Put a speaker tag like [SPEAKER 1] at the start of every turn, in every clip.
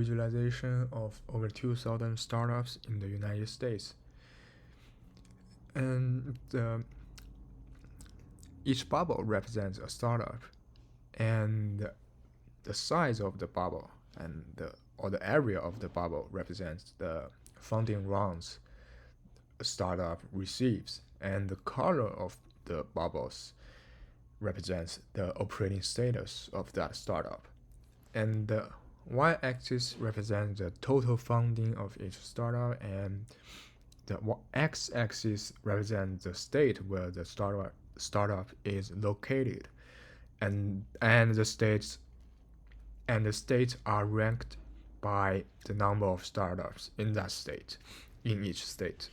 [SPEAKER 1] visualization of over 2,000 startups in the United States. And each bubble represents a startup, and the size of the bubble and the area of the bubble represents the funding rounds a startup receives, and the color of the bubbles represents the operating status of that startup. And the y-axis represents the total funding of each startup, and the x-axis represents the state where the startup is located, and the states are ranked by the number of startups in that state, in each state.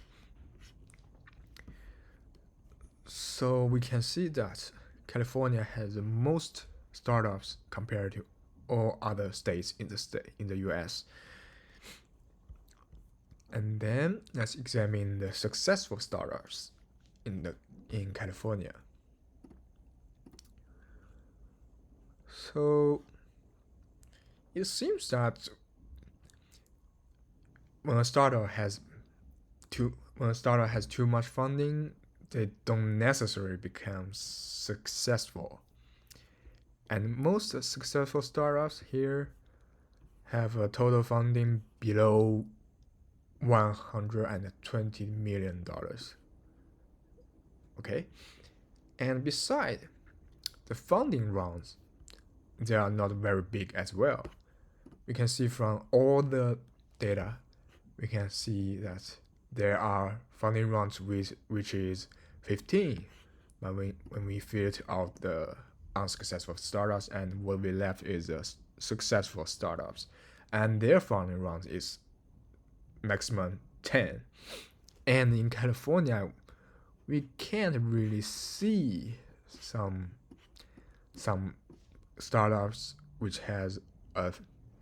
[SPEAKER 1] So we can see that California has the most startups compared to all other states in the US. And then let's examine the successful startups in California. So it seems that when a startup has too much funding, they don't necessarily become successful. And most successful startups here have a total funding below $120 million. Okay? And besides, the funding rounds, they are not very big as well. We can see from all the data, we can see that there are funding rounds which is 15, but when we filter out the unsuccessful startups, and what we left is the successful startups, and their funding rounds is maximum 10. And in California, we can't really see some startups which has a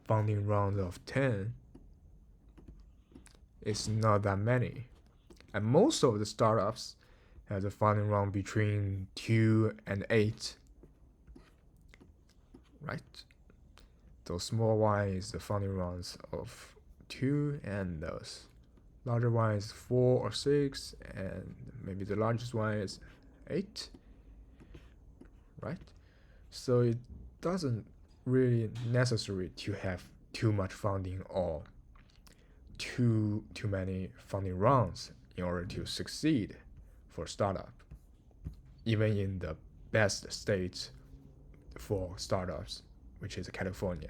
[SPEAKER 1] funding round of 10. It's not that many, and most of the startups has a funding round between 2 and 8, right? Those small ones, the funding rounds of 2, and those larger ones 4 or 6, and maybe the largest one is 8, right? So it doesn't really necessary to have too much funding or too many funding rounds in order to succeed for startup, even in the best states for startups, which is California.